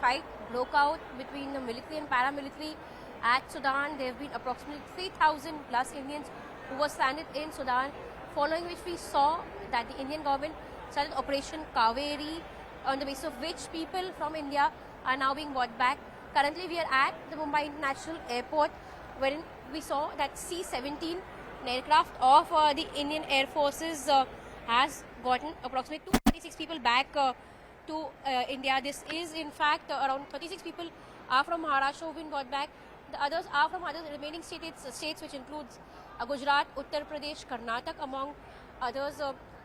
fight broke out between the military and paramilitary at Sudan. There have been approximately 3,000 plus Indians who were stranded in Sudan, following which we saw that the Indian government started Operation Kaveri, on the basis of which people from India are now being brought back. Currently, we are at the Mumbai International Airport, wherein we saw that C-17, an aircraft of the Indian Air Forces, has gotten approximately 236 people back to India. This is in fact around 36 people are from Maharashtra who have been got back. The others are from other remaining states which includes Gujarat, Uttar Pradesh, Karnataka among others.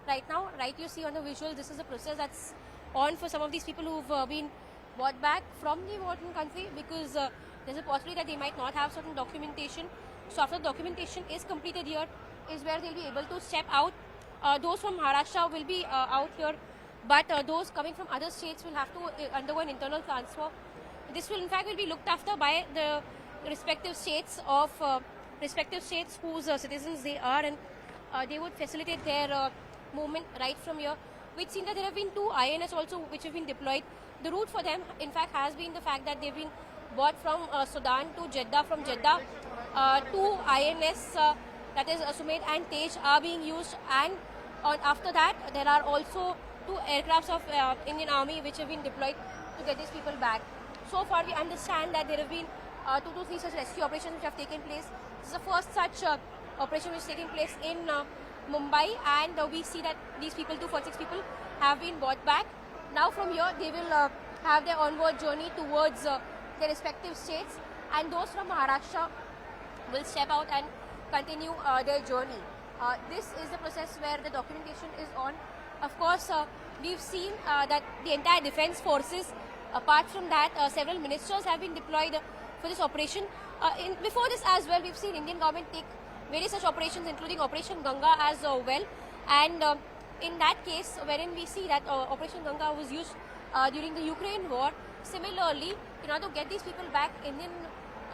Right now, you see on the visual, this is the process that's on for some of these people who've been brought back from the important country, because there's a possibility that they might not have certain documentation. So after the documentation is completed here is where they'll be able to step out. Those from Maharashtra will be out here, but those coming from other states will have to undergo an internal transfer. This will in fact be looked after by the respective states whose citizens they are, and they would facilitate their movement right from here. We've seen that there have been 2 INS also which have been deployed. The route for them in fact has been the fact that they've been brought from Sudan to Jeddah. From Jeddah, 2 INS that is Sumed and Tej are being used, and after that there are also 2 aircrafts of Indian Army which have been deployed to get these people back. So far we understand that there have been 2 to 3 such rescue operations which have taken place. This is the first such operation which is taking place in Mumbai, and we see that these people, 246 people, have been brought back. Now from here they will have their onward journey towards their respective states, and those from Maharashtra will step out and continue their journey. This is the process where the documentation is on. Of course, we've seen that the entire defense forces, apart from that, several ministers have been deployed for this operation. Before this as well, we've seen Indian government take various such operations, including Operation Ganga as well. And in that case, wherein we see that Operation Ganga was used during the Ukraine war, similarly, in order to get these people back, Indian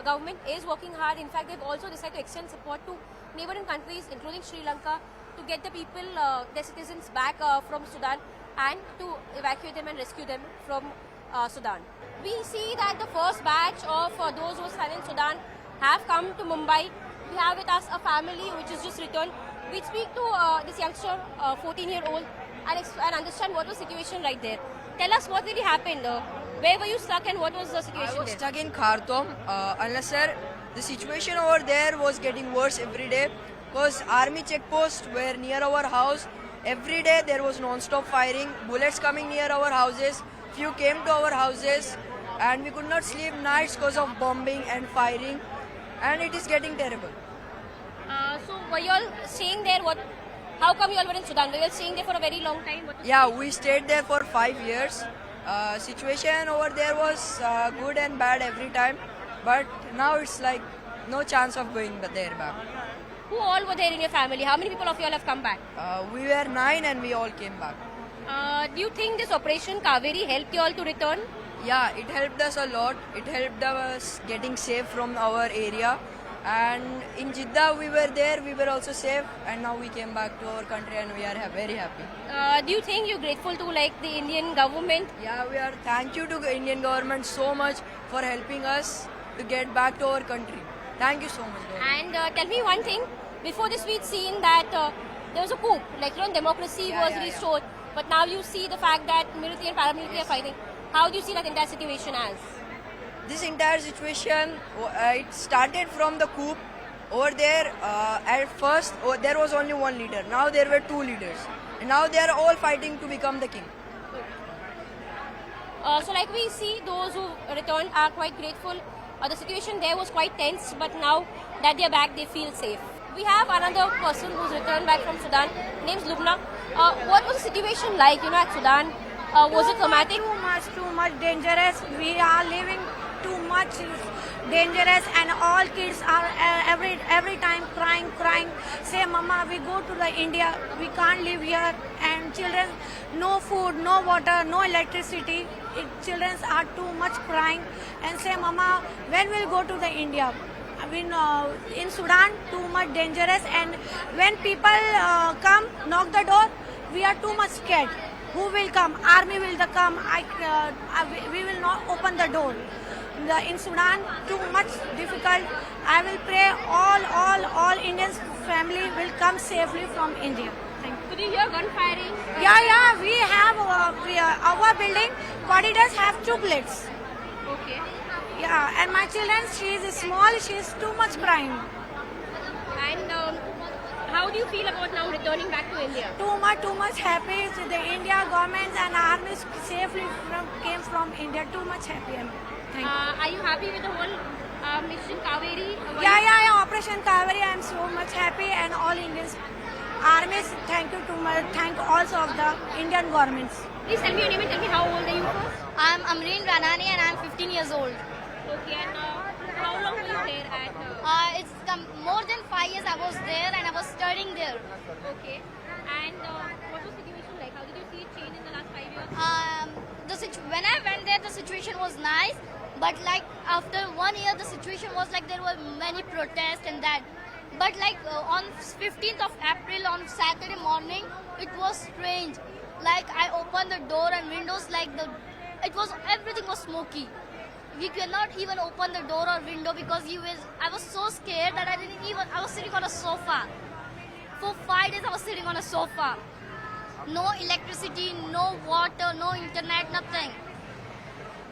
government is working hard. In fact, they've also decided to extend support to neighboring countries, including Sri Lanka, to get the people, their citizens back from Sudan, and to evacuate them and rescue them from Sudan. We see that the first batch of those who are stranded in Sudan have come to Mumbai. We have with us a family which is just returned. We speak to this youngster, 14-year-old, and understand what was the situation right there. Tell us what really happened. Where were you stuck and what was the situation I was there? stuck in Khartoum. Sir, the situation over there was getting worse every day, because army checkposts were near our house. Every day there was non-stop firing, bullets coming near our houses. Few came to our houses, and we could not sleep nights because of bombing and firing, and it is getting terrible. So were you all staying there? How come you all were in Sudan? Were you all staying there for a very long time? Yeah, we stayed there for 5 years. Situation over there was good and bad every time, but now it's like no chance of going there back. Who all were there in your family? How many people of you all have come back? We were 9 and we all came back. Do you think this Operation Kaveri helped you all to return? Yeah, it helped us a lot. It helped us getting safe from our area. And in Jeddah we were there, we were also safe, and now we came back to our country and we are very happy. Do you think you're grateful to the Indian government? Yeah, we are. Thank you to the Indian government so much for helping us to get back to our country. Thank you so much. And tell me one thing. Before this we'd seen that there was a coup, democracy was restored. But now you see the fact that military and paramilitary are fighting. How do you see that entire situation as? This entire situation, it started from the coup. Over there, at first, there was only one leader. Now there were 2 leaders. And now they are all fighting to become the king. So like we see, those who returned are quite grateful. The situation there was quite tense, but now that they are back, they feel safe. We have another person who's returned back from Sudan. Her name's Lubna. What was the situation like, at Sudan? Was it traumatic? Too much dangerous. We are living too much dangerous, and all kids are every time crying. Say, Mama, we go to the India. We can't live here. And children, no food, no water, no electricity. Children are too much crying and say, Mama, when we'll go to the India? In Sudan, too much dangerous, and when people come, knock the door, we are too much scared. Who will come? Army will come. We will not open the door. In Sudan, too much difficult. I will pray all Indian family will come safely from India. Thank you. Could you hear gun firing? Yeah. We have our building corridors have 2 bullets. Okay. Yeah, and my children, she is small. She is too much crying. And how do you feel about now returning back to India? Too much happy. So the India government and army safely came from India. Too much happy. Thank you. Are you happy with the whole mission Kaveri? Yeah. Operation Kaveri. I am so much happy, and all Indians, armies. Thank you thank also of the Indian governments. Please tell me your name and tell me how old are you first? I'm Amreen Ranani and I'm 15 years old. Okay, and how long were you there at? It's more than 5 years I was there and I was studying there. Okay, and what was the situation like? How did you see it change in the last 5 years? When I went there, the situation was nice, but like after 1 year, the situation was like there were many protests and that. But like on 15th of April on Saturday morning, it was strange. Like I opened the door and windows, like everything was smoky. We cannot even open the door or window because I was so scared that I was sitting on a sofa. For 5 days I was sitting on a sofa. No electricity, no water, no internet, nothing.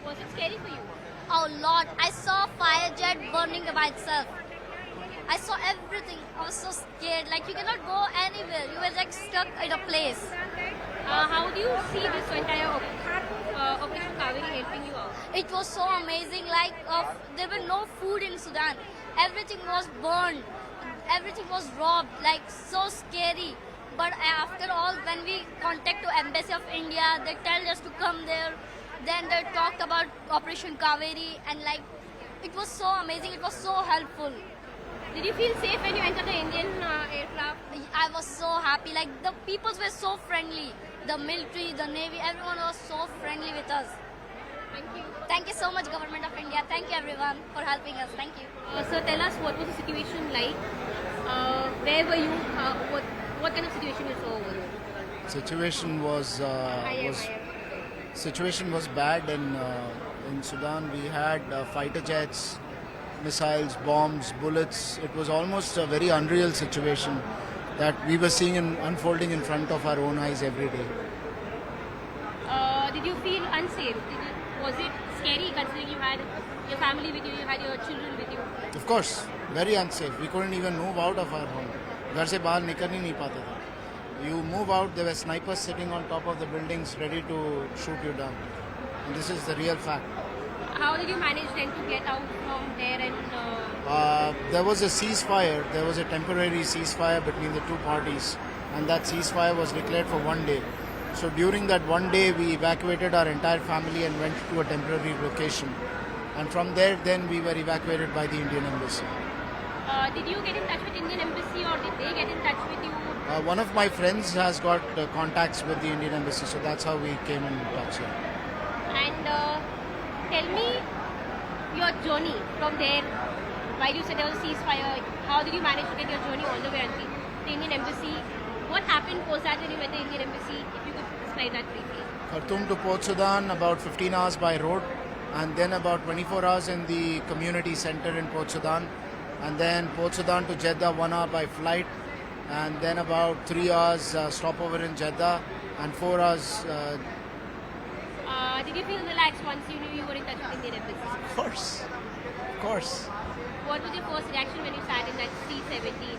Was it scary for you? Oh Lord, I saw a fire jet burning by itself. I saw everything. I was so scared. Like you cannot go anywhere. You were like stuck in a place. How do you see this entire Operation Kaveri helping you out? It was so amazing. Like there were no food in Sudan. Everything was burned. Everything was robbed. Like so scary. But after all, when we contact to Embassy of India, they tell us to come there. Then they talked about Operation Kaveri, and like it was so amazing. It was so helpful. Did you feel safe when you entered the Indian aircraft? I was so happy. Like the people were so friendly. The military, the navy, everyone was so friendly with us. Thank you. Thank you so much, Government of India. Thank you everyone for helping us. Thank you. So tell us, what was the situation like? Where were you? What kind of situation you saw over there? Situation was bad in Sudan. We had fighter jets, missiles, bombs, bullets. It was almost a very unreal situation that we were seeing unfolding in front of our own eyes every day. Did you feel unsafe? Was it scary considering you had your family with you, you had your children with you? Of course, very unsafe. We couldn't even move out of our home. घर से बाहर निकल ही नहीं पाते थे. You move out, there were snipers sitting on top of the buildings ready to shoot you down. And this is the real fact. How did you manage then to get out from there and... There was a ceasefire. There was a temporary ceasefire between the two parties, and that ceasefire was declared for 1 day. So during that 1 day, we evacuated our entire family and went to a temporary location. And from there, then we were evacuated by the Indian Embassy. Did you get in touch with Indian Embassy or did they get in touch with you? One of my friends has got contacts with the Indian Embassy, so that's how we came in touch here. And tell me your journey from there. While you said there was a ceasefire, how did you manage to get your journey all the way until the Indian Embassy? What happened post that when you met the Indian Embassy? If you could describe that briefly. Khartoum to Port Sudan, about 15 hours by road, and then about 24 hours in the community center in Port Sudan, and then Port Sudan to Jeddah 1 hour by flight, and then about 3 hours stopover in Jeddah, and 4 hours. Did you feel relaxed once you knew you were in touch with Indian Embassy? Of course. What was your first reaction when you sat in that C-17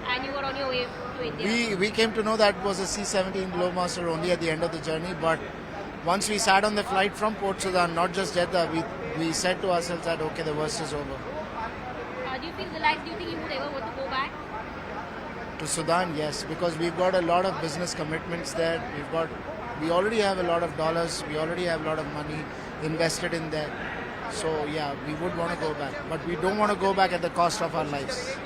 and you were on your way to India? We came to know that was a C-17 Globemaster only at the end of the journey, but once we sat on the flight from Port Sudan, not just Jeddah, we said to ourselves that okay, the worst is over. Do you feel relaxed? Do you think you would ever want to go back? To Sudan, yes, because we've got a lot of business commitments there. We already have a lot of dollars. We already have a lot of money invested in there. So yeah, we would want to go back, but we don't want to go back at the cost of our lives.